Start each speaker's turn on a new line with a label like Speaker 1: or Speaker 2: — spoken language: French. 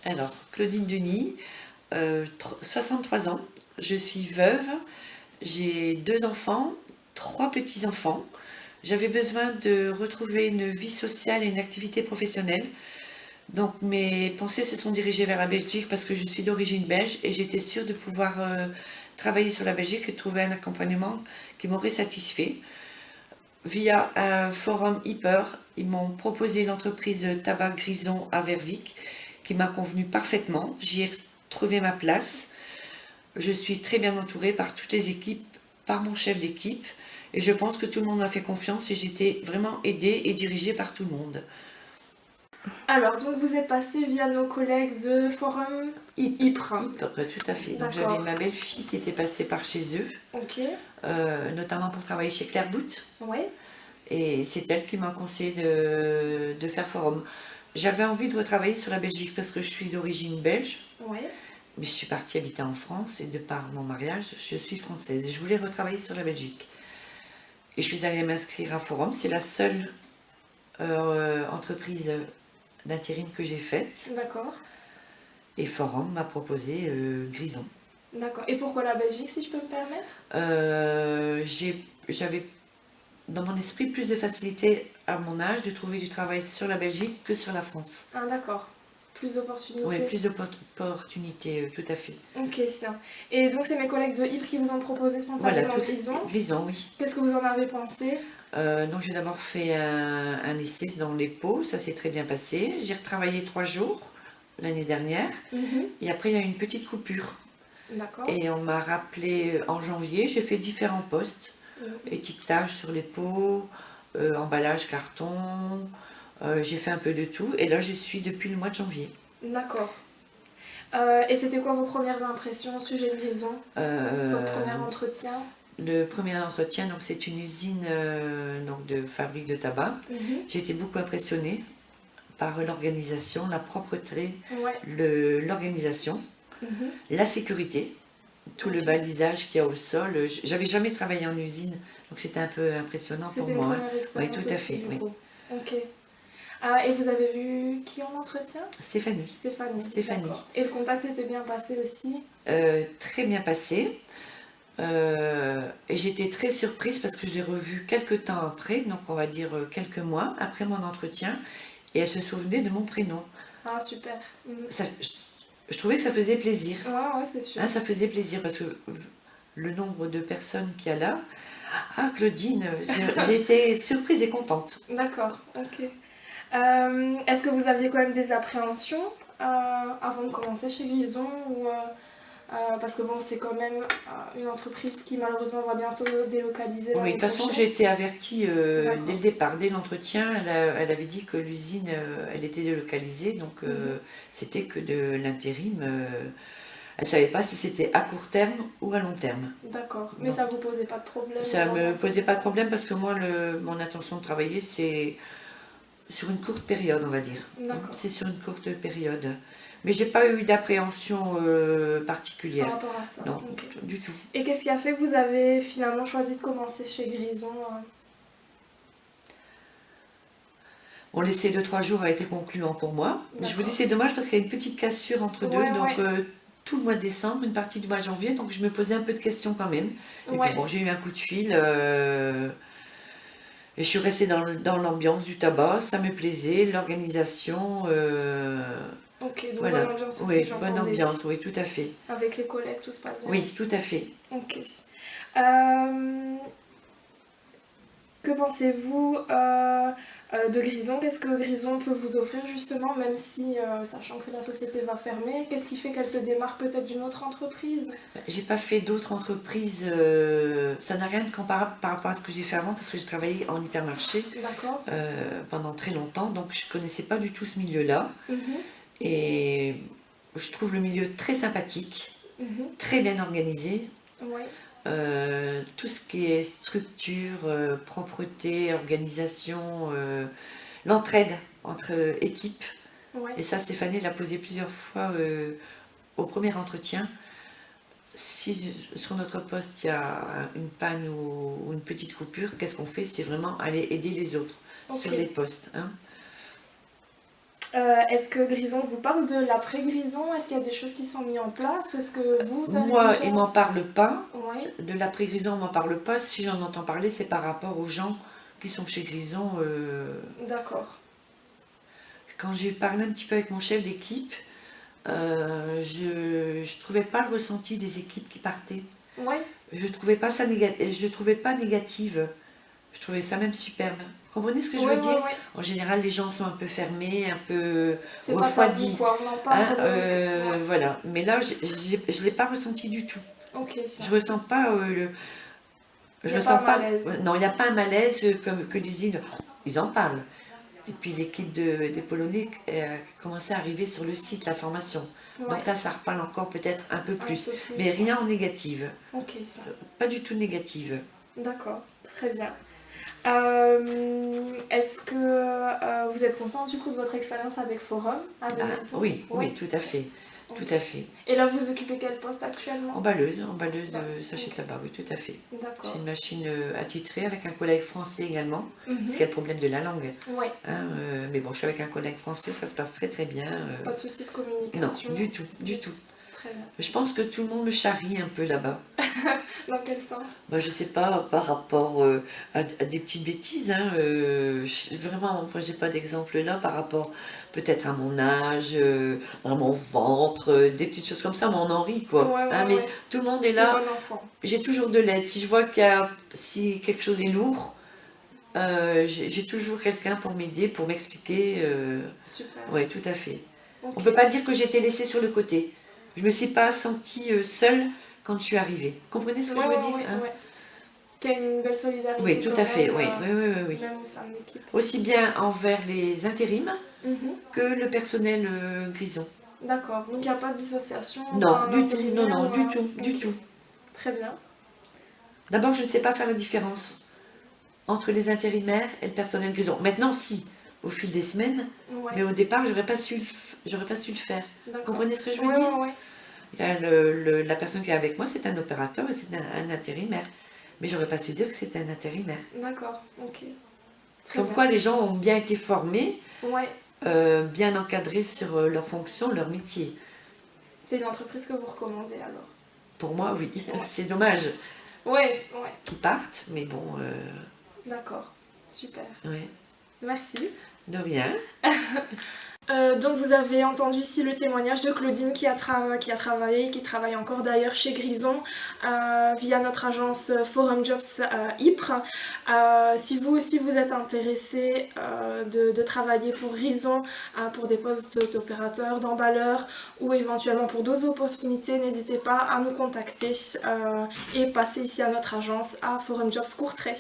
Speaker 1: Alors, Claudine Denis, 63 ans, je suis veuve, j'ai 2 enfants, 3 petits-enfants. J'avais besoin de retrouver une vie sociale et une activité professionnelle. Donc mes pensées se sont dirigées vers la Belgique parce que je suis d'origine belge et j'étais sûre de pouvoir travailler sur la Belgique et trouver un accompagnement qui m'aurait satisfait. Via un forum Hyper, ils m'ont proposé l'entreprise Tabac Grison à Vervic qui m'a convenu parfaitement. J'y ai trouvé ma place. Je suis très bien entourée par toutes les équipes, par mon chef d'équipe et je pense que tout le monde m'a fait confiance et j'étais vraiment aidée et dirigée par tout le monde.
Speaker 2: Alors, donc vous êtes passé via nos collègues de Forum Ypres.
Speaker 1: Tout à fait. Donc j'avais
Speaker 2: D'accord.
Speaker 1: ma belle-fille qui était passée par chez eux,
Speaker 2: Ok.
Speaker 1: notamment pour travailler chez Claire Boot.
Speaker 2: Ouais.
Speaker 1: Et c'est elle qui m'a conseillé de faire forum. J'avais envie de retravailler sur la Belgique parce que je suis d'origine belge,
Speaker 2: Ouais.
Speaker 1: mais je suis partie habiter en France et de par mon mariage, je suis française. Et je voulais retravailler sur la Belgique. Et je suis allée m'inscrire à forum. C'est la seule entreprise d'intérim que j'ai faite.
Speaker 2: D'accord.
Speaker 1: Et forum m'a proposé Grison.
Speaker 2: D'accord. Et pourquoi la Belgique, si je peux me permettre?
Speaker 1: J'avais dans mon esprit plus de facilité à mon âge de trouver du travail sur la Belgique que sur la France.
Speaker 2: Ah, d'accord. Plus d'opportunités.
Speaker 1: Oui, plus d'opportunités, tout à fait.
Speaker 2: Ok, ça. Et donc, c'est mes collègues de Ypres qui vous ont proposé
Speaker 1: Voilà,
Speaker 2: spontanément Grison.
Speaker 1: Grison, oui.
Speaker 2: Qu'est-ce que vous en avez pensé?
Speaker 1: Donc j'ai d'abord fait un essai dans les pots, ça s'est très bien passé. J'ai retravaillé 3 jours l'année dernière et après il y a eu une petite coupure.
Speaker 2: D'accord.
Speaker 1: Et on m'a rappelé en janvier, j'ai fait différents postes, étiquetage sur les pots, emballage carton, j'ai fait un peu de tout et là je suis depuis le mois de janvier.
Speaker 2: D'accord. Et c'était quoi vos premières impressions au sujet de Grison? Votre premier entretien?
Speaker 1: Le premier entretien, donc c'est une usine donc de fabrique de tabac. J'ai été beaucoup impressionnée par l'organisation, la propreté,
Speaker 2: Ouais.
Speaker 1: l'organisation, la sécurité, tout le balisage qu'il y a au sol. J'avais jamais travaillé en usine, donc c'était un peu impressionnant pour
Speaker 2: C'était une
Speaker 1: moi.
Speaker 2: première
Speaker 1: Oui,
Speaker 2: expérience
Speaker 1: tout à
Speaker 2: aussi,
Speaker 1: fait.
Speaker 2: du
Speaker 1: Oui.
Speaker 2: coup. Ok. Et vous avez vu qui en entretien?
Speaker 1: Stéphanie.
Speaker 2: Stéphanie. D'accord. Et le contact était bien passé aussi?
Speaker 1: Très bien passé. Et j'étais très surprise parce que je l'ai revue quelques temps après, donc on va dire quelques mois après mon entretien, et elle se souvenait de mon prénom.
Speaker 2: Ah, super.
Speaker 1: Ça, je trouvais que ça faisait plaisir.
Speaker 2: Ouais, c'est sûr.
Speaker 1: Hein, ça faisait plaisir parce que le nombre de personnes qu'il y a là, ah Claudine, j'ai été surprise et contente.
Speaker 2: D'accord, ok. Est-ce que vous aviez quand même des appréhensions avant de commencer chez Grison ou, parce que bon, c'est quand même une entreprise qui malheureusement va bientôt délocaliser
Speaker 1: Oui, de
Speaker 2: l'année
Speaker 1: toute façon,
Speaker 2: prochaine.
Speaker 1: j'ai été avertie
Speaker 2: D'accord.
Speaker 1: dès le départ, dès l'entretien. Elle avait dit que l'usine, elle était délocalisée, donc c'était que de l'intérim. Elle ne savait pas si c'était à court terme ou à long terme.
Speaker 2: D'accord, mais ça vous posait pas de problème
Speaker 1: Ça
Speaker 2: dans
Speaker 1: ne
Speaker 2: un
Speaker 1: me posait
Speaker 2: premier
Speaker 1: pas de
Speaker 2: temps?
Speaker 1: problème parce que moi, mon intention de travailler, c'est sur une courte période, on va dire.
Speaker 2: D'accord.
Speaker 1: C'est sur une courte période. Mais j'ai pas eu d'appréhension
Speaker 2: Par
Speaker 1: particulière.
Speaker 2: rapport à ça.
Speaker 1: Non,
Speaker 2: Ok.
Speaker 1: du tout.
Speaker 2: Et qu'est-ce qui a fait que vous avez finalement choisi de commencer chez Grison?
Speaker 1: Bon, l'essai de 3 jours a été concluant pour moi. Mais je vous dis, c'est dommage parce qu'il y a une petite cassure entre deux.
Speaker 2: Ouais,
Speaker 1: Donc,
Speaker 2: ouais.
Speaker 1: tout le mois de décembre, une partie du mois de janvier. Donc, je me posais un peu de questions quand même. Et
Speaker 2: Ouais.
Speaker 1: puis, bon, j'ai eu un coup de fil. Et je suis restée dans l'ambiance du tabac. Ça me plaisait. L'organisation.
Speaker 2: Ok, donc
Speaker 1: Voilà.
Speaker 2: bonne ambiance aussi,
Speaker 1: Oui, bonne
Speaker 2: j'entendais.
Speaker 1: ambiance. Oui, tout à fait.
Speaker 2: Avec les collègues, tout se passe bien
Speaker 1: Oui,
Speaker 2: aussi.
Speaker 1: tout à fait.
Speaker 2: Ok. Euh, Que pensez-vous de Grison? Qu'est-ce que Grison peut vous offrir justement, même si, sachant que la société va fermer, qu'est-ce qui fait qu'elle se démarque peut-être d'une autre entreprise?
Speaker 1: J'ai pas fait d'autres entreprises. Ça n'a rien de comparable par rapport à ce que j'ai fait avant parce que j'ai travaillé en hypermarché
Speaker 2: D'accord.
Speaker 1: pendant très longtemps. Donc, je connaissais pas du tout ce milieu-là.
Speaker 2: Mhm,
Speaker 1: Et je trouve le milieu très sympathique,
Speaker 2: mhm.
Speaker 1: très bien organisé.
Speaker 2: Ouais.
Speaker 1: Tout ce qui est structure, propreté, organisation, l'entraide entre équipes.
Speaker 2: Ouais.
Speaker 1: Et ça, Stéphanie l'a posé plusieurs fois au premier entretien. Si sur notre poste il y a une panne ou une petite coupure, qu'est-ce qu'on fait? C'est vraiment aller aider les autres
Speaker 2: Ok.
Speaker 1: sur les postes. Hein.
Speaker 2: Est-ce que Grison vous parle de l'après-Grison? Est-ce qu'il y a des choses qui sont mises en place? Ou est-ce que vous avez
Speaker 1: Moi,
Speaker 2: déjà...
Speaker 1: ils m'en parlent pas.
Speaker 2: Oui,
Speaker 1: De l'après-Grison, on m'en parle pas. Si j'en entends parler, c'est par rapport aux gens qui sont chez Grison.
Speaker 2: d'accord.
Speaker 1: Quand j'ai parlé un petit peu avec mon chef d'équipe, je trouvais pas le ressenti des équipes qui partaient.
Speaker 2: Oui,
Speaker 1: Je trouvais pas ça je trouvais pas négative. Je trouvais ça même superbe. Vous comprenez ce que je
Speaker 2: oui,
Speaker 1: veux
Speaker 2: oui,
Speaker 1: dire?
Speaker 2: oui.
Speaker 1: En général, les gens sont un peu fermés, un peu
Speaker 2: C'est pas tabou,
Speaker 1: refroidis.
Speaker 2: quoi. On en
Speaker 1: Hein,
Speaker 2: parle. Ouais.
Speaker 1: voilà. Mais là, je l'ai pas ressenti du tout.
Speaker 2: Ok, ça.
Speaker 1: Je ressens pas
Speaker 2: Il
Speaker 1: je
Speaker 2: n'y a pas
Speaker 1: ressens
Speaker 2: un
Speaker 1: pas.
Speaker 2: malaise.
Speaker 1: Non, il n'y a pas un malaise comme que l'usine. Ils en parlent. Et puis l'équipe des Polonais commençait à arriver sur le site, la formation.
Speaker 2: Ouais,
Speaker 1: Donc là, ça reparle encore peut-être un peu
Speaker 2: un
Speaker 1: plus.
Speaker 2: peu plus.
Speaker 1: Mais rien en négative.
Speaker 2: Ok, ça.
Speaker 1: Pas du tout négative.
Speaker 2: D'accord, très bien. Est-ce que vous êtes content du coup de votre expérience avec Forum, avec
Speaker 1: Ah,
Speaker 2: Grison?
Speaker 1: oui, oui, tout à fait.
Speaker 2: Ok.
Speaker 1: Tout à fait.
Speaker 2: Et là, vous occupez quel poste actuellement?
Speaker 1: Emballeuse de
Speaker 2: Balleuse,
Speaker 1: sachets
Speaker 2: ok.
Speaker 1: tabac, oui, tout à fait. J'ai
Speaker 2: D'accord.
Speaker 1: une machine attitrée avec un collègue français également, parce
Speaker 2: Mhm.
Speaker 1: qu'il y a le problème de la langue.
Speaker 2: Ouais,
Speaker 1: Hein, mais bon, je suis avec un collègue français, ça se passe très très bien.
Speaker 2: pas de souci de
Speaker 1: Non,
Speaker 2: communication.
Speaker 1: du tout, du tout.
Speaker 2: Très bien.
Speaker 1: Je pense que tout le monde me charrie un peu là-bas.
Speaker 2: Dans quel sens?
Speaker 1: Moi, je sais pas, par rapport à des petites bêtises. Hein, vraiment, moi, j'ai pas d'exemple là par rapport peut-être à mon âge, à mon ventre, des petites choses comme ça, mais on en rit
Speaker 2: Ouais,
Speaker 1: quoi. Hein,
Speaker 2: ouais,
Speaker 1: mais
Speaker 2: ouais.
Speaker 1: tout le monde est
Speaker 2: C'est
Speaker 1: là.
Speaker 2: bon enfant.
Speaker 1: J'ai toujours de l'aide. Si je vois si quelque chose est lourd, j'ai toujours quelqu'un pour m'aider, pour m'expliquer.
Speaker 2: Super.
Speaker 1: Oui, tout à fait.
Speaker 2: Ok.
Speaker 1: On peut pas dire que j'ai été laissée sur le côté. Je me suis pas sentie seule quand je suis arrivée. Comprenez ce que
Speaker 2: Ouais,
Speaker 1: je veux
Speaker 2: ouais,
Speaker 1: dire,
Speaker 2: ouais,
Speaker 1: hein?
Speaker 2: ouais. Qu'il y a une belle solidarité
Speaker 1: Oui, tout
Speaker 2: quand
Speaker 1: à fait,
Speaker 2: même,
Speaker 1: oui, oui, oui, oui, oui.
Speaker 2: même au sein de l'équipe.
Speaker 1: Aussi bien envers les intérims
Speaker 2: Mhm.
Speaker 1: que le personnel Grison.
Speaker 2: D'accord. Donc il n'y a pas de dissociation entre
Speaker 1: Non,
Speaker 2: un
Speaker 1: du tout, non,
Speaker 2: intérimaire
Speaker 1: non,
Speaker 2: ou
Speaker 1: du
Speaker 2: un...
Speaker 1: tout, du
Speaker 2: Ok.
Speaker 1: tout.
Speaker 2: Très bien.
Speaker 1: D'abord, je ne sais pas faire la différence entre les intérimaires et le personnel Grison. Maintenant, si, au fil des semaines,
Speaker 2: Ouais.
Speaker 1: mais au départ, j'aurais pas su le faire. Vous
Speaker 2: D'accord.
Speaker 1: comprenez ce que je veux
Speaker 2: Ouais,
Speaker 1: dire?
Speaker 2: ouais, ouais.
Speaker 1: Il y a la personne qui est avec moi, c'est un opérateur et c'est un intérimaire. Mais j'aurais pas su dire que c'était un intérimaire.
Speaker 2: D'accord. Ok. Très
Speaker 1: Comme
Speaker 2: bien.
Speaker 1: quoi les gens ont bien été formés,
Speaker 2: Ouais.
Speaker 1: bien encadrés sur leurs fonctions, leur métier.
Speaker 2: C'est une entreprise que vous recommandez alors?
Speaker 1: Pour moi, oui.
Speaker 2: Ouais.
Speaker 1: C'est dommage
Speaker 2: Ouais, ouais.
Speaker 1: qu'ils partent, mais bon,
Speaker 2: D'accord. Super.
Speaker 1: ouais.
Speaker 2: Merci.
Speaker 1: De rien.
Speaker 2: Donc vous avez entendu ici le témoignage de Claudine qui a travaillé, qui travaille encore d'ailleurs chez Grison via notre agence Forum Jobs Ypres. Si vous aussi vous êtes intéressé de travailler pour Grison, pour des postes d'opérateur, d'emballeur ou éventuellement pour d'autres opportunités, n'hésitez pas à nous contacter et passer ici à notre agence à Forum Jobs Courtrai.